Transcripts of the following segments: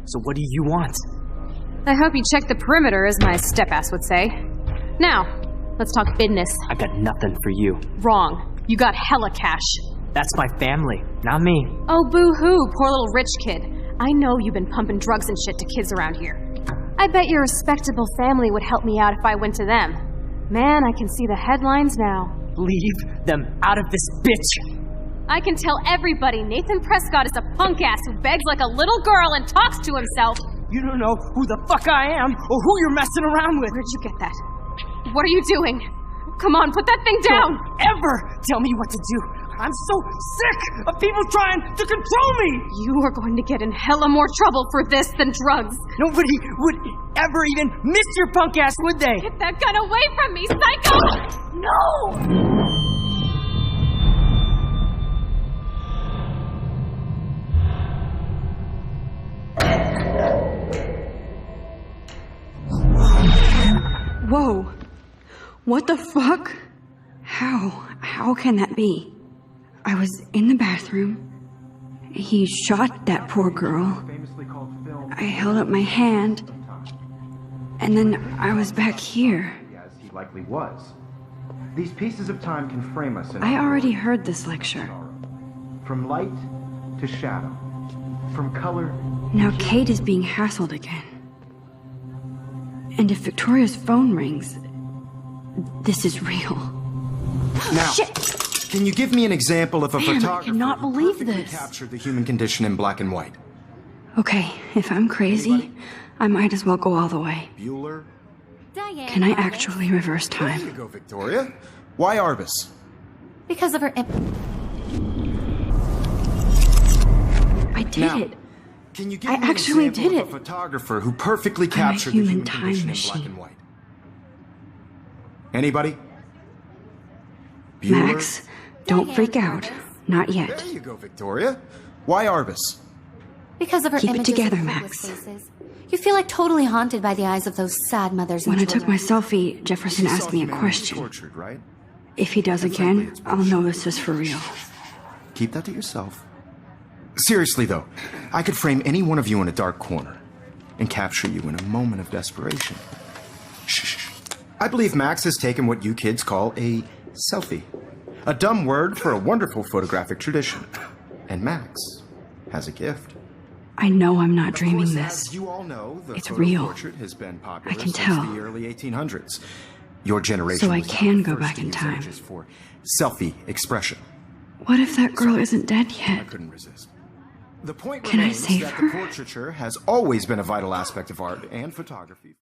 So what do you want? I hope you check the perimeter, as my step-ass would say. Now, let's talk business. I got nothing for you. Wrong. You got hella cash. That's my family, not me. Oh, boo-hoo, poor little rich kid. I know you've been pumping drugs and shit to kids around here. I bet your respectable family would help me out if I went to them. Man, I can see the headlines now. Leave them out of this bitch! I can tell everybody Nathan Prescott is a punk-ass who begs like a little girl and talks to himself. You don't know who the fuck I am or who you're messing around with. Where'd you get that? What are you doing? Come on, put that thing down! Don't ever tell me what to do! I'm so sick of people trying to control me! You are going to get in hella more trouble for this than drugs. Nobody would ever even miss your punk ass, would they? Get that gun away from me, psycho! No! Whoa. What the fuck? How can that be? I was in the bathroom. He shot that poor girl. I held up my hand. And then I was back here. As he likely was. These pieces of time can frame us in I already heard this lecture. From light to shadow. From color. Now Kate is being hassled again. And if Victoria's phone rings, this is real. Now, Shit! Can you give me an example of a Man, photographer I cannot believe who perfectly this. captured the human condition in black and white? Okay, if I'm crazy, I might as well go all the way. Bueller? Can I actually reverse There you time? go, Victoria. Why Arbus? Because of her I did Now, it. Can you give I me actually an example did of a it. photographer who perfectly I'm a captured the human human time condition in machine. black and white? Anybody? Bueller? Max, don't freak out. Not yet. There you go, Victoria. Why Arbus? Because of her Keep it images together, of Max. hopeless faces. You feel like totally haunted by the eyes of those sad mothers and When I took children. my selfie, Jefferson You saw asked me a humanity question. Tortured, right? If he does again, I'll know this is for real. Keep that to yourself. Seriously, though, I could frame any one of you in a dark corner and capture you in a moment of desperation. Shh. I believe Max has taken what you kids call a selfie. A dumb word for a wonderful photographic tradition. And Max has a gift. I know I'm not Of dreaming course, this. As you all know, the It's photo real. portrait has been popular I can since tell. the early 1800s. Your generation So I was can the go first back to in use time. images for selfie expression. What if that girl isn't dead I yet? couldn't resist. The point Can I remains save that her? the portraiture has always been a vital aspect of art and photography.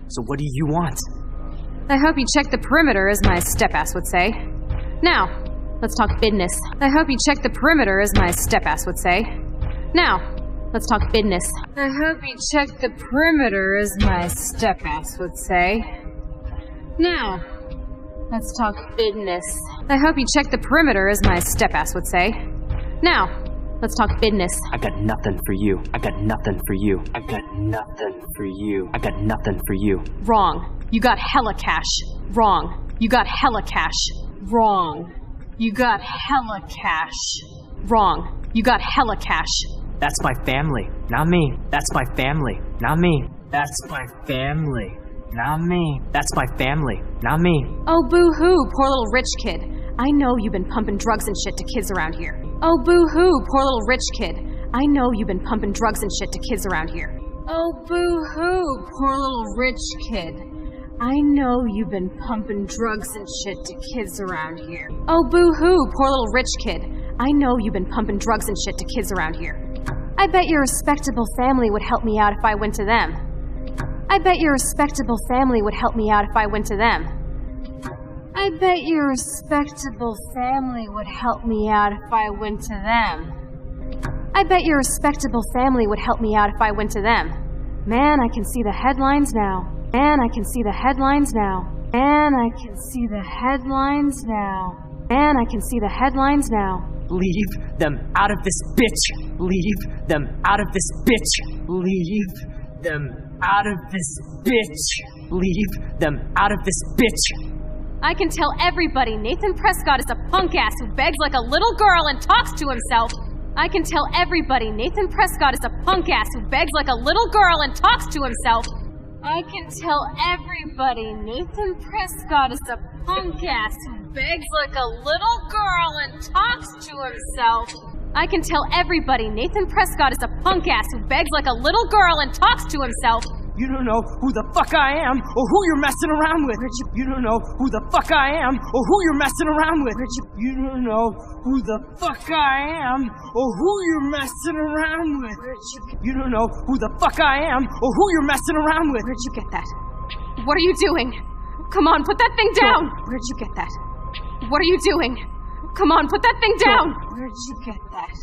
So what do you want? I hope you check the perimeter, as my step-ass would say. Now, let's talk business. I hope you check the perimeter, as my step-ass would say. Now, let's talk business. I hope you check the perimeter, as my step-ass would say. Now, let's talk business. I hope you check the perimeter, as my step-ass would say. Now, let's talk business. I got nothing for you. I got nothing for you. I got nothing for you. I got nothing for you. Wrong. You got hella cash. Wrong. You got hella cash. Wrong. You got hella cash. Wrong. You got hella cash. That's my family, not me. That's my family, not me. That's my family, not me. That's my family, not me. Oh, boo-hoo, poor little rich kid. I know you've been pumping drugs and shit to kids around here. Oh, boo-hoo, poor little rich kid. I know you've been pumping drugs and shit to kids around here. Oh, boo-hoo, poor little rich kid. I know you've been pumping drugs and shit to kids around here. Oh, boo-hoo, poor little rich kid. I know you've been pumping drugs and shit to kids around here. I bet your respectable family would help me out if I went to them. I bet your respectable family would help me out if I went to them. I bet your respectable family would help me out if I went to them. I bet your respectable family would help me out if I went to them. Man, I can see the headlines now. Man, I can see the headlines now. Man, I can see the headlines now. Man, I can see the headlines now. Leave them out of this bitch. Leave them out of this bitch. Leave them out of this bitch. Leave them out of this bitch. I can tell everybody Nathan Prescott is a punk-ass who begs like a little girl and talks to himself. I can tell everybody Nathan Prescott is a punk ass who begs like a little girl and talks to himself. I can tell everybody Nathan Prescott is a punk ass who begs like a little girl and talks to himself. I can tell everybody Nathan Prescott is a punk ass who begs like a little girl and talks to himself. You don't know who the fuck I am or who you're messing around with. You don't know who the fuck I am or who you're messing around with. You don't know who the fuck I am or who you're messing around with. You don't know who the fuck I am or who you're messing around with. Where'd you get that? What are you doing? Come on, put that thing down! Where'd you get that? What are you doing? Come on, put that thing down! Where'd you get that?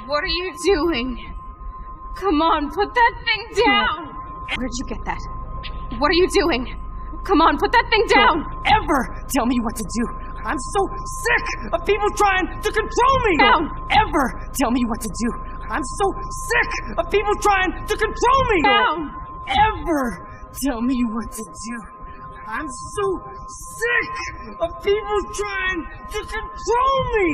What are you doing? Come on, put that thing down! Where'd you get that? What are you doing? Come on, put that thing down! Don't ever tell me what to do. I'm so sick of people trying to control me! Down! Don't ever tell me what to do. I'm so sick of people trying to control me! Down! Don't ever tell me what to do. I'm so sick of people trying to control me!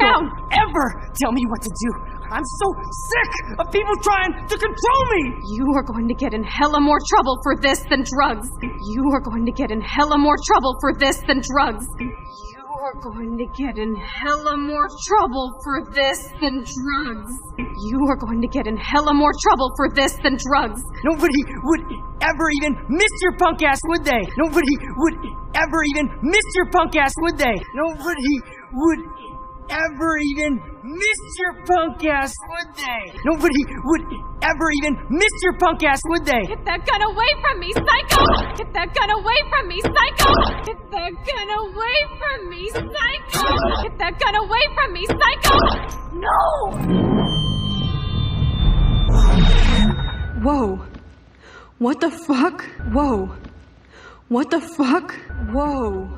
Down! Don't ever tell me what to do. I'm so sick of people trying to control me! You are going to get in hella more trouble for this than drugs. You are going to get in hella more trouble for this than drugs. You are going to get in hella more trouble for this than drugs. You are going to get in hella more trouble for this than drugs. Nobody would ever even miss your punk ass, would they? Nobody would ever even miss your punk ass, would they? Nobody would ever even miss your punk ass, would they? Nobody would ever even miss your punk ass, would they? Get that gun away from me, psycho! Get that gun away from me, psycho! Get that gun away from me, psycho! Get that gun away from me, psycho! No! Whoa. What the fuck? Whoa. What the fuck? Whoa.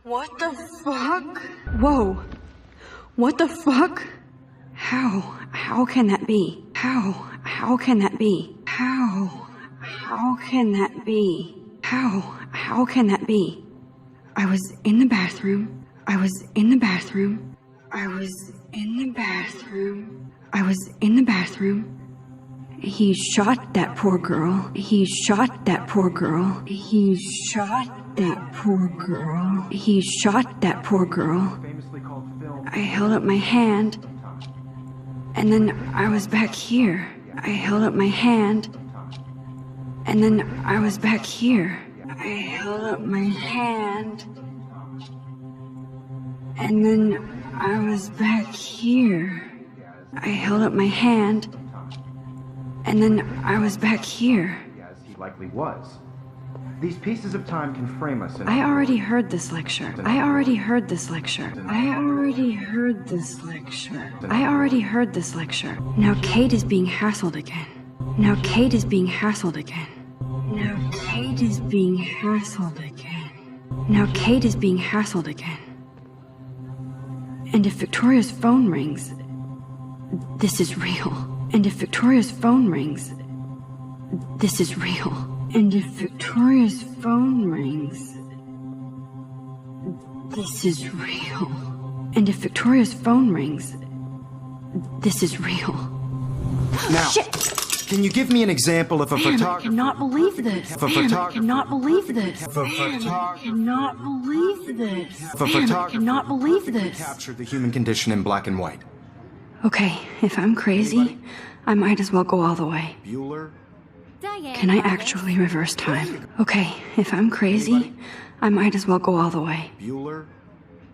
What the fuck? Whoa. What the fuck? How can that be? How can that be? How can that be? How can that be? I was in the bathroom. I was in the bathroom. I was in the bathroom. I was in the bathroom. He shot that poor girl. He shot that poor girl. He shot that poor girl. He shot that poor girl. I held up my hand, and then I was back here. I held up my hand, and then I was back here. I held up my hand, and then I was back here. I held up my hand, and then I was back here. As he likely was. These pieces of time can frame us in... I already heard this lecture. I already heard this lecture. I already heard this lecture. I already heard this lecture. Now Kate is being hassled again. Now Kate is being hassled again. Now Kate is being hassled again. Now Kate is being hassled again. And if Victoria's phone rings, this is real. And if Victoria's phone rings, this is real. And if Victoria's phone rings, this is real. And if Victoria's phone rings, this is real. Now, Shit! Can you give me an example of a Man, I photographer? cannot believe this. Of a Man, I photographer. cannot believe this. Of a Man, I photographer. cannot believe this. Of a Man, I photographer cannot who believe perfectly this. captured the human condition in black and white. Okay, if I'm crazy, I might as well go all the way. Bueller? Can I actually reverse time? Okay, if I'm crazy, I might as well go all the way. Bueller?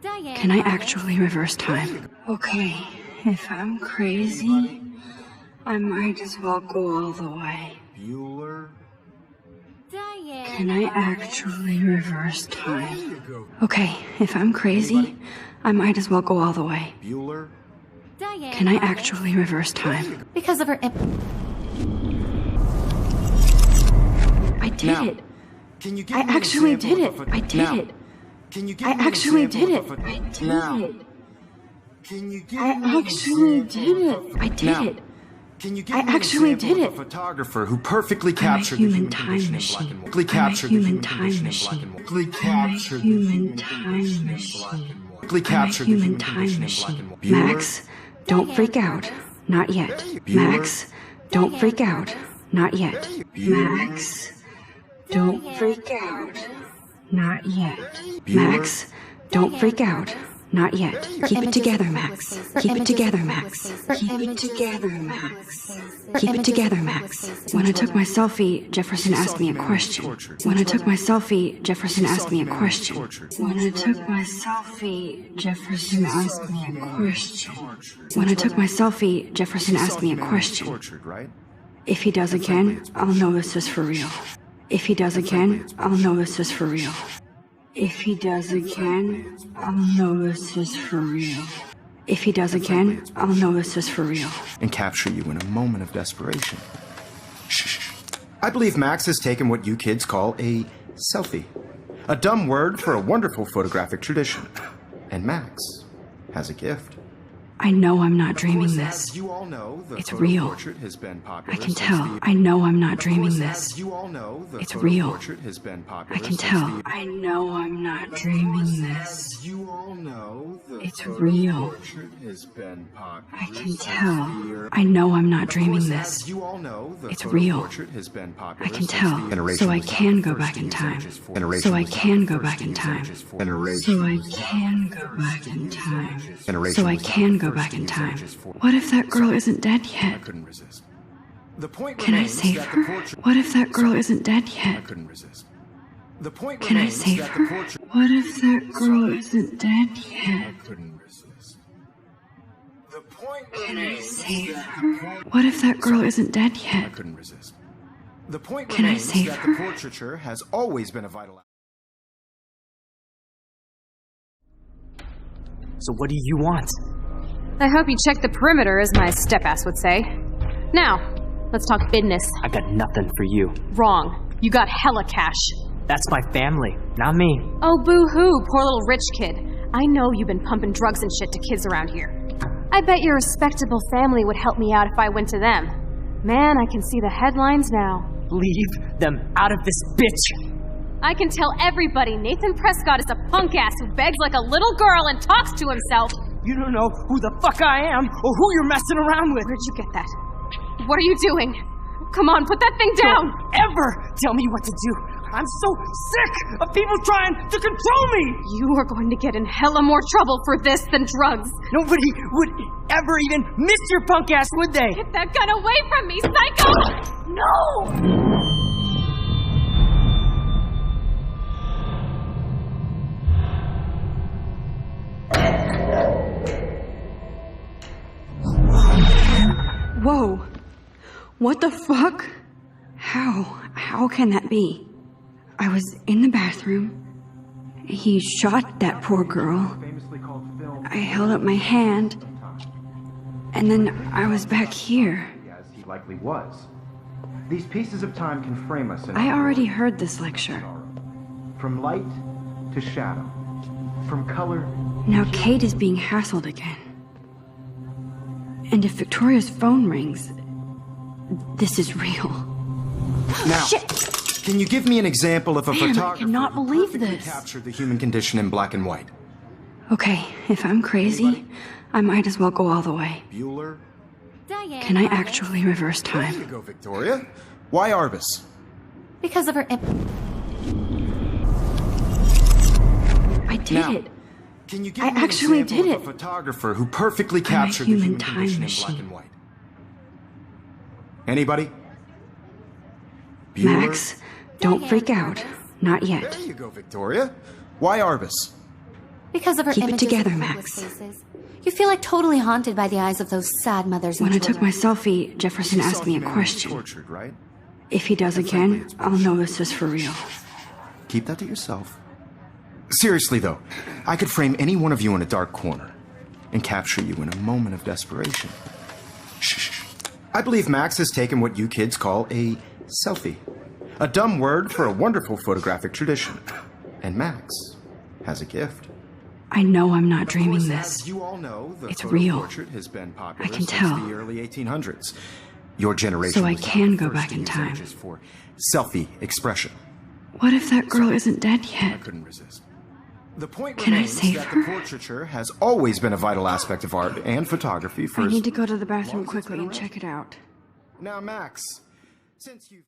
Can I actually reverse time? Okay, if I'm crazy, I might as well go all the way. Bueller? Can I actually reverse time? Okay, if I'm crazy, I might as well go all the way. Bueller? Can I actually reverse time? Because of her. I did Now, it. Can you give I me an actually example did of it. a pho- I did Now, it. Can you give I me an actually did example it. of a- I did Now, it. Can you give I me an actually example did it. I did Now, it. Can you give I me an actually example did of a it. photographer who perfectly I'm a captured the human human time condition in black machine. and white? Perfectly I'm a captured the human human time condition in black machine. and white. Perfectly I'm a captured the human human time condition in machine. black and white. Quickly I'm a captured the human condition time in black machine. and white. Bueller? Max, don't freak out. Not yet. Max, don't freak out. Not yet. Max, don't freak out. Not yet. Max, don't freak out. Not yet. Keep it together, Max. Keep it together, Max. Keep it together, Max. Keep it together, Max. When I took my selfie, Jefferson asked me a question. When I took my selfie, Jefferson asked me a question. When I took my selfie, Jefferson asked me a question. When I took my selfie, Jefferson asked me a question. If he does again, I'll know this is for real. If he does again, I'll know this is for real. If he does again, I'll know this is for real. If he does again, I'll know this is for real. And capture you in a moment of desperation. Shh. I believe Max has taken what you kids call a selfie. A dumb word for a wonderful photographic tradition. And Max has a gift. I know I'm not dreaming this. It's real. I can tell. I know I'm not dreaming this. It's real. I can tell. I know I'm not dreaming this. It's real. I can tell. I know I'm not dreaming this. It's real. I can tell. So I can go back in time. So I can go back in time. So I can go back in time. So I can go back in time. What if that girl isn't dead yet? Can I save her? What if that girl isn't dead yet? Can I save her? What if that girl isn't dead yet? Can I save her? What if that girl isn't dead yet? Can I save her? Portraiture has always been a vital. So what do you want? I hope you checked the perimeter, as my step-ass would say. Now, let's talk business. I got nothing for you. Wrong. You got hella cash. That's my family, not me. Oh, boo-hoo, poor little rich kid. I know you've been pumping drugs and shit to kids around here. I bet your respectable family would help me out if I went to them. Man, I can see the headlines now. Leave them out of this bitch! I can tell everybody Nathan Prescott is a punk-ass who begs like a little girl and talks to himself. You don't know who the fuck I am or who you're messing around with. Where'd you get that? What are you doing? Come on, put that thing down! Don't ever tell me what to do. I'm so sick of people trying to control me! You are going to get in hella more trouble for this than drugs. Nobody would ever even miss your punk ass, would they? Get that gun away from me, psycho! No! Whoa. What the fuck? How can that be? I was in the bathroom. He shot that poor girl. I held up my hand. And then I was back here. As he likely was. These pieces of time can frame us in I already heard this lecture. From light to shadow. From color. Now Kate is being hassled again. And if Victoria's phone rings, this is real. Now, Shit! Can you give me an example of a Man, I photographer cannot who believe perfectly this. captured the human condition in black and white? Okay, if I'm crazy, I might as well go all the way. Bueller? Can I actually reverse There you time? go, Victoria. Why Arbus? Because of her I did Now, it. Can you give I me actually an example did of a it. photographer who perfectly I'm a captured the human human time condition in black machine. and white? Anybody? Bueller? Max, don't freak out. Not yet. There you go, Victoria. Why Arbus? Because of her Keep it images together, of Max. hopeless faces. You feel like totally haunted by the eyes of those sad mothers and When I took my children. selfie, Jefferson asked me a question. Tortured, right? If he does again, I'll know this is for real. Keep that to yourself. Seriously, though, I could frame any one of you in a dark corner and capture you in a moment of desperation. Shh. I believe Max has taken what you kids call a selfie. A dumb word for a wonderful photographic tradition. And Max has a gift. I know I'm not dreaming this. As you all know, the It's photo real. portrait has been popular I can since tell. the early 1800s. Your generation So I was can the go first back to in use time. images for selfie expression. What if that girl isn't dead I yet? couldn't resist. The point Can I remains save that her? the portraiture has always been a vital aspect of art and photography for I as need to go to the bathroom long as it's quickly been and around. check it out. Now, Max, since you've